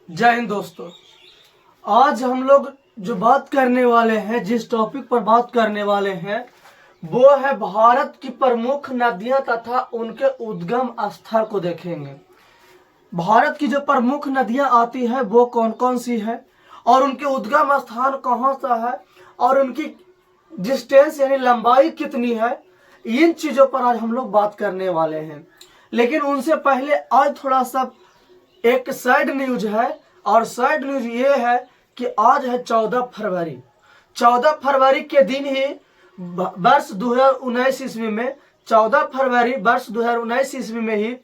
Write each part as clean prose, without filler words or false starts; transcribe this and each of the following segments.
जय हिंद दोस्तों। आज हम लोग जो बात करने वाले हैं, जिस टॉपिक पर बात करने वाले हैं वो है भारत की प्रमुख नदियां तथा उनके उद्गम स्थल को देखेंगे। भारत की जो प्रमुख नदियां आती है वो कौन कौन सी है और उनके उद्गम स्थान कहाँ सा है और उनकी डिस्टेंस यानी लंबाई कितनी है, इन चीजों पर आज हम लोग बात करने वाले हैं। लेकिन उनसे पहले आज थोड़ा सा एक सैड न्यूज है और सैड न्यूज ये है कि आज है 14 फरवरी। 14 फरवरी के दिन ही वर्ष 2019 ईस्वी में 14 फरवरी वर्ष 2019 ईस्वी में ही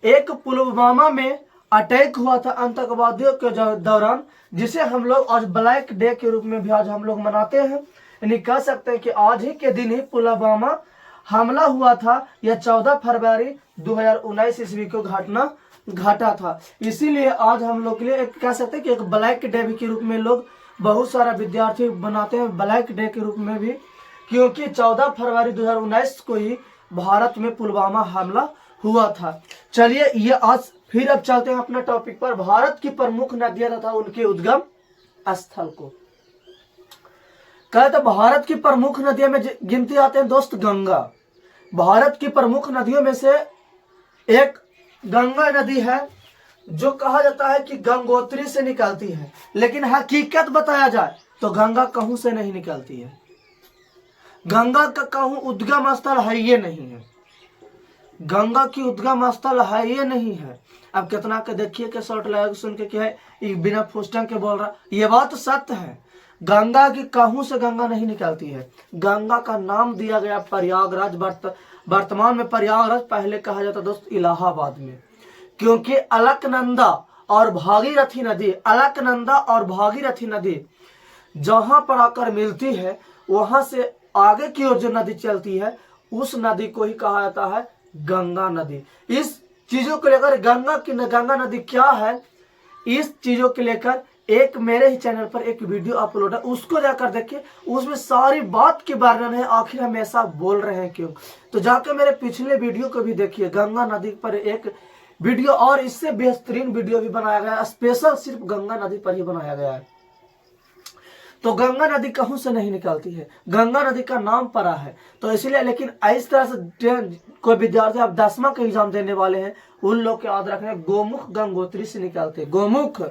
एक पुलवामा में अटैक हुआ था आतंकवादियों के दौरान, जिसे हम लोग आज ब्लैक डे के रूप में भी आज हम लोग मनाते हैं। यानी कह सकते हैं कि आज ही के दिन ही पुलवामा हमला हुआ था। यह 14 फरवरी 2019 ईस्वी को घटना घटा था। इसीलिए आज हम लोग के लिए एक कह सकते हैं कि एक ब्लैक डे के रूप में लोग बहुत सारा विद्यार्थी बनाते हैं ब्लैक डे के रूप में भी, क्योंकि 14 फरवरी 2019 को ही भारत में पुलवामा हमला हुआ था। चलिए ये आज फिर अब चलते हैं अपना टॉपिक पर, भारत की प्रमुख नदियां तथा उनके उद्गम स्थल को। कहते भारत की प्रमुख नदियों में गिनती आते हैं दोस्त गंगा। भारत की प्रमुख नदियों में से एक गंगा नदी है, जो कहा जाता है कि गंगोत्री से निकलती है, लेकिन हकीकत बताया जाए तो गंगा कहूं से नहीं निकलती है। गंगा का कहूं उद्गम स्थल है ये नहीं है, गंगा की उद्गम स्थल है ये नहीं है। अब कितना के देखिए के शॉर्ट लगा सुन के क्या है, बिना फुस्टन के बोल रहा, ये बात सत्य है। गंगा की कहूं से गंगा नहीं निकलती है। गंगा का नाम दिया गया प्रयागराज, वर्तमान में प्रयागराज, पहले कहा जाता दोस्त इलाहाबाद में, क्योंकि अलकनंदा और भागीरथी नदी, अलकनंदा और भागीरथी नदी जहां पर आकर मिलती है वहां से आगे की ओर जो नदी चलती है उस नदी को ही कहा जाता है गंगा नदी। इस चीजों को लेकर गंगा नदी क्या है, इस चीजों के लेकर एक मेरे ही चैनल पर एक वीडियो अपलोड है, उसको जाकर देखिए। उसमें सारी बात के वर्णन है, आखिर हम ऐसा बोल रहे हैं क्यों। तो जाकर मेरे पिछले वीडियो को भी देखिए, गंगा नदी पर एक वीडियो और इससे बेहतरीन वीडियो भी बनाया गया है, स्पेशल सिर्फ गंगा नदी पर ही बनाया गया है। तो गंगा नदी कहूं से नहीं निकलती है, गंगा नदी का नाम पड़ा है तो इसलिए। लेकिन इस तरह से कोई विद्यार्थी आप 10वां का एग्जाम देने वाले हैं, उन लोग के याद रखना गोमुख गंगोत्री से निकलते हैं। गोमुख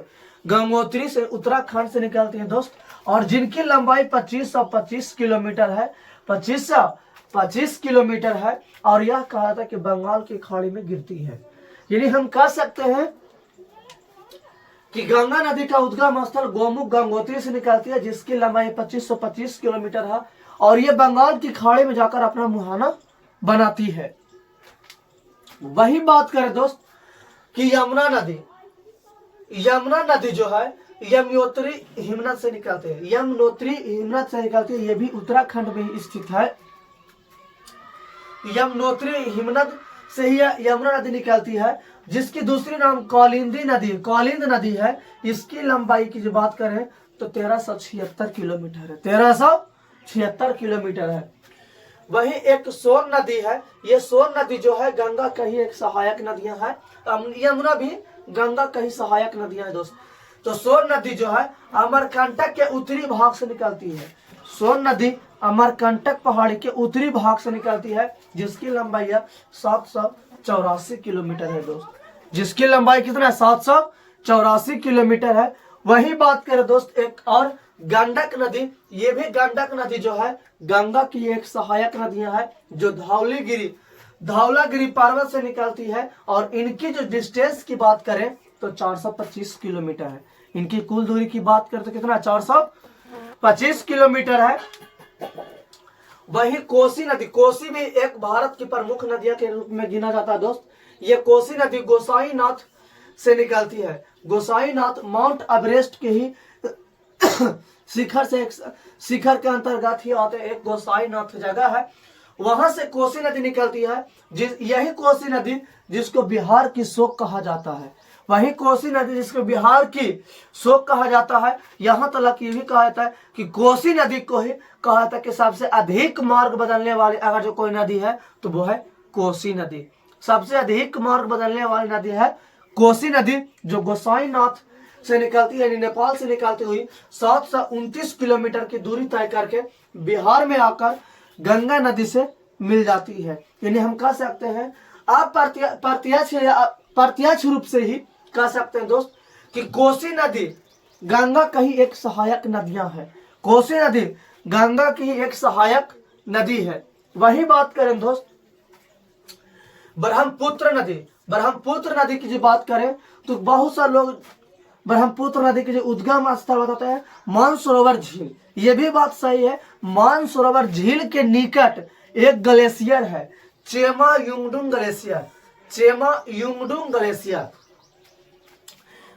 गंगोत्री से उत्तराखंड से निकलती है दोस्त, और जिनकी लंबाई 2525 किलोमीटर है, 2525 किलोमीटर है। और यह कहा था कि बंगाल की खाड़ी में गिरती है। यानी हम कह सकते हैं कि गंगा नदी का उद्गम स्थल गोमुख गंगोत्री से निकलती है, जिसकी लंबाई 2525 किलोमीटर है और ये बंगाल की खाड़ी में जाकर अपना मुहाना बनाती है। वही बात करें दोस्त कि यमुना नदी जो है यमुनोत्री हिमनद से निकलती है, यमुनोत्री हिमनद से निकलती है। ये भी उत्तराखंड में ही स्थित है। यमुनोत्री हिमनद से ही यमुना नदी निकलती है, जिसकी दूसरी नाम कौलिंद नदी है। इसकी लंबाई की जो बात करें तो 1376 किलोमीटर है, 1376 किलोमीटर है। वही एक सोन नदी है, ये सोन नदी जो है गंगा का ही एक सहायक नदियां है। यमुना भी गंगा का ही सहायक नदियां है दोस्त। तो सोन नदी जो है अमरकंटक के उत्तरी भाग से निकलती है। सोन नदी अमरकंटक पहाड़ी के उत्तरी भाग से निकलती है, जिसकी लंबाई है 784 किलोमीटर है दोस्त। जिसकी लंबाई कितना है, 784 किलोमीटर है। वही बात करें दोस्त एक और गंडक नदी, ये भी गंडक नदी जो है गंगा की एक सहायक नदियां है, जो धौलागिरी पर्वत से निकलती है। और इनकी जो डिस्टेंस की बात करें तो 425 किलोमीटर है। इनकी कुल दूरी की बात करें तो कितना, 425 किलोमीटर है। वही कोसी नदी, कोसी भी एक भारत की प्रमुख नदियों के रूप में गिना जाता है दोस्त। ये कोसी नदी गोसाईनाथ से निकलती है। गोसाईनाथ माउंट एवरेस्ट के ही शिखर के अंतर्गत ही आते एक गोसाईनाथ जगह है, वहां से कोसी नदी निकलती है। यही कोसी नदी जिसको बिहार की शोक कहा जाता है, वही कोसी नदी जिसको बिहार की शोक कहा जाता है। यहाँ तक ये भी कहा जाता है कि कोसी नदी को ही कहा जाता है कि सबसे अधिक मार्ग बदलने वाली अगर जो कोई नदी है तो वो है कोसी नदी। सबसे अधिक मार्ग बदलने वाली नदी है कोसी नदी, जो गोसाईनाथ से निकलती है, यानी नेपाल से निकलती हुई 729 किलोमीटर की दूरी तय करके बिहार में आकर गंगा नदी से मिल जाती है। यानी हम कह सकते हैं आप प्रत्यक्ष रूप से ही कह सकते हैं दोस्त कि कोसी नदी गंगा की ही एक सहायक नदियां है। कोसी नदी गंगा की ही एक सहायक नदी है। वही बात करें दोस्त ब्रह्मपुत्र नदी की जो बात करें तो बहुत सारे लोग ब्रह्मपुत्र नदी के जो उद्गम स्थल बताते हैं मानसरोवर झील। ये भी बात सही है, मानसरोवर झील के निकट एक ग्लेशियर है, चेमा युंगडुंग ग्लेशियर।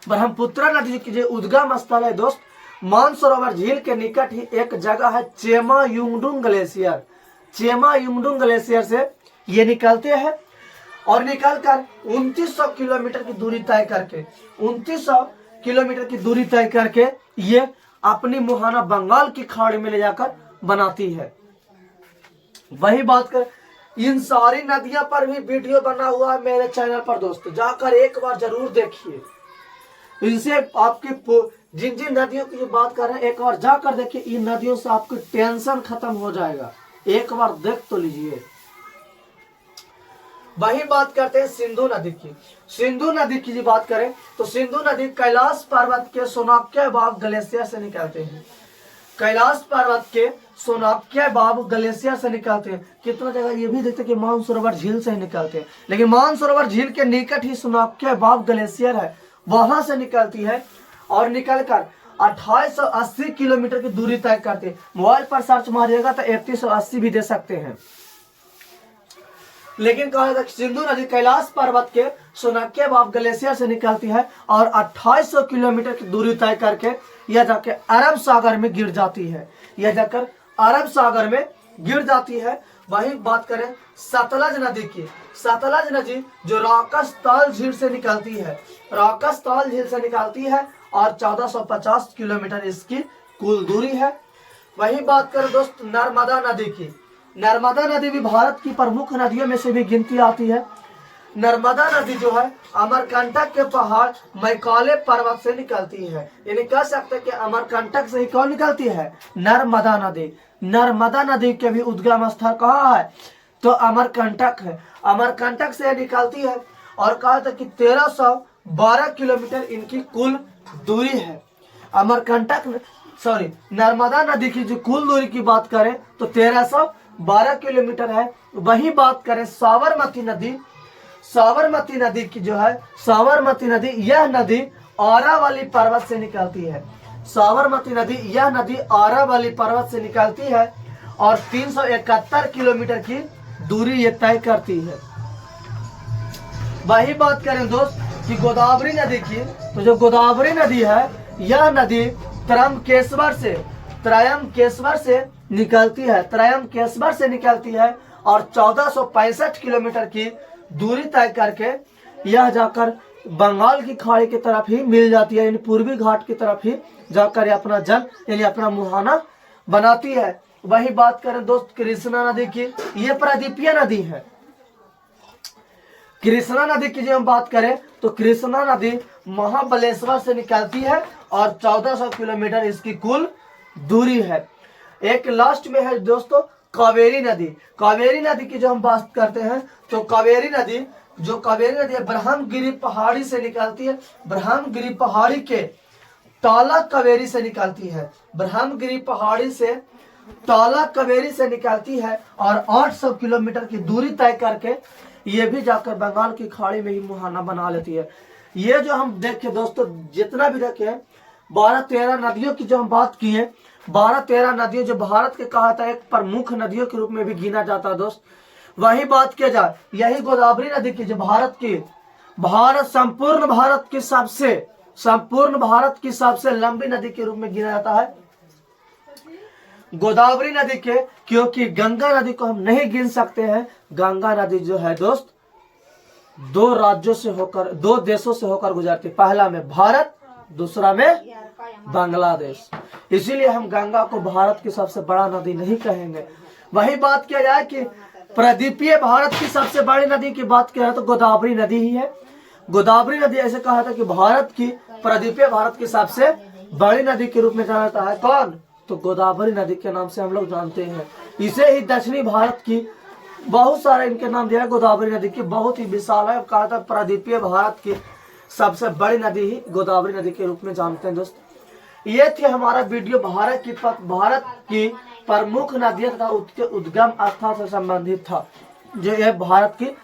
ब्रह्मपुत्र नदी की जो उद्गम स्थल है दोस्त मानसरोवर झील के निकट ही एक जगह है चेमा युंगडुंग ग्लेशियर। चेमा युंगडुंग ग्लेशियर से ये निकलते हैं और निकलकर 2900 किलोमीटर की दूरी तय करके 2900 किलोमीटर की दूरी तय करके ये अपनी मुहाना बंगाल की खाड़ी में ले जाकर बनाती है। वही बात कर इन सारी नदियों पर भी वीडियो बना हुआ है मेरे चैनल पर दोस्त, जाकर एक बार जरूर देखिए। इनसे आपकी जिन जिन नदियों की जो बात कर रहे हैं एक बार जाकर देखिए, इन नदियों से आपकी टेंशन खत्म हो जाएगा, एक बार देख तो लीजिए। वही बात करते हैं सिंधु नदी की। सिंधु नदी की जो बात करें तो सिंधु नदी कैलाश पर्वत के सोनाक्य बाब ग्लेशियर से निकलते हैं। कैलाश पर्वत के सोनाक्य बाब ग्लेशियर से निकलते हैं। कितना जगह ये भी देखते हैं कि मानसरोवर झील से ही निकलते हैं, लेकिन मानसरोवर झील के निकट ही सोनाक्य बाब ग्लेशियर है, वहां से निकलती है और निकलकर 2880 किलोमीटर की दूरी तय करती है। मोबाइल पर सर्च मारिएगा तो 3180 भी दे सकते हैं, लेकिन कहा जाता है सिंधु नदी कैलाश पर्वत के सोनाक्य बाब ग्लेशियर से निकलती है और 2800 किलोमीटर की दूरी तय करके यह जाकर अरब सागर में गिर जाती है। यह जाकर अरब सागर में गिर जाती है। वही बात करें सतलज नदी की। सतलज नदी जो राकसताल झील से निकलती है, राकसताल झील से निकलती है और 1450 किलोमीटर इसकी कुल दूरी है। वही बात करें दोस्त नर्मदा नदी की। नर्मदा नदी भी भारत की प्रमुख नदियों में से भी गिनती आती है। नर्मदा नदी जो है अमरकंटक के पहाड़ मैकाले पर्वत से निकलती है। यानी कह सकते हैं कि अमरकंटक से ही कौन निकलती है? नर्मदा नदी। नर्मदा नदी के भी उद्गम स्थल कहाँ है? तो अमरकंटक है। अमरकंटक से निकलती है और कहा था कि 1312 किलोमीटर इनकी कुल दूरी है। नर्मदा नदी की जो कुल दूरी की बात करें तो 1312 किलोमीटर है। वही बात करें साबरमती नदी। साबरमती नदी की जो है साबरमती नदी, यह नदी अरावली पर्वत से निकलती है। साबरमती नदी यह नदी अरावली पर्वत से निकलती है और 371 किलोमीटर की दूरी ये तय करती है। वही बात करें दोस्त कि गोदावरी नदी की, तो जो गोदावरी नदी है यह नदी त्रयंबकेश्वर से निकलती है। त्रयंबकेश्वर से निकलती है और 1465 किलोमीटर की दूरी तय करके यह जाकर बंगाल की खाड़ी की तरफ ही मिल जाती है, यानी पूर्वी घाट की तरफ ही जाकर अपना जल यानी अपना मुहाना बनाती है। वही बात करें दोस्त कृष्णा नदी की, ये प्रायद्वीपीय नदी है। कृष्णा नदी की जो हम बात करें तो कृष्णा नदी महाबलेश्वर से निकलती है और 1400 किलोमीटर इसकी कुल दूरी है। एक लास्ट में है दोस्तों कावेरी नदी। कावेरी नदी की जो हम बात करते हैं तो कावेरी नदी है ब्रह्मगिरी पहाड़ी से निकलती है। ब्रह्मगिरी पहाड़ी के ताला कावेरी से निकलती है। ब्रह्मगिरी पहाड़ी से ताला कावेरी से निकलती है और 800 किलोमीटर की दूरी तय करके ये भी जाकर बंगाल की खाड़ी में ही मुहाना बना लेती है। ये जो हम देखे दोस्तों, जितना भी देखे 12-13 नदियों की जो हम बात की है, 12-13 नदियों जो भारत के कहा था एक प्रमुख नदियों के रूप में भी गिना जाता है दोस्त। वही बात किया जाए, यही गोदावरी नदी की जो संपूर्ण भारत की सबसे लंबी नदी के रूप में गिना जाता है गोदावरी नदी के, क्योंकि गंगा नदी को हम नहीं गिन सकते हैं। गंगा नदी जो है दोस्त 2 देशों से होकर गुजरती, पहला में भारत, दूसरा में बांग्लादेश। इसीलिए हम गंगा को भारत की सबसे बड़ा नदी नहीं कहेंगे। वही बात किया जाए कि प्रायद्वीपीय भारत की सबसे बड़ी नदी की बात किया तो गोदावरी नदी ही है। गोदावरी नदी ऐसे कहा था कि भारत की प्रायद्वीपीय भारत की सबसे बड़ी नदी के रूप में जाना जाता है। कौन? तो गोदावरी नदी के नाम से हम लोग जानते हैं। इसे ही दक्षिणी भारत की बहुत सारे इनके नाम दिया है। गोदावरी नदी की बहुत ही विशाल है, कहा था प्रायद्वीपीय भारत की सबसे बड़ी नदी ही गोदावरी नदी के रूप में जानते हैं। दोस्तों ये थी हमारा वीडियो भारत की प्रमुख नदियां तथा उसके उद्गम स्थान से संबंधित था। जो यह भारत की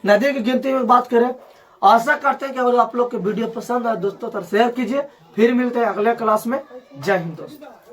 नदी की गिनती में बात करें, आशा करते हैं कि अगर आप लोग के वीडियो पसंद आए दोस्तों तो शेयर कीजिए। फिर मिलते हैं अगले क्लास में। जय हिंद दोस्तों।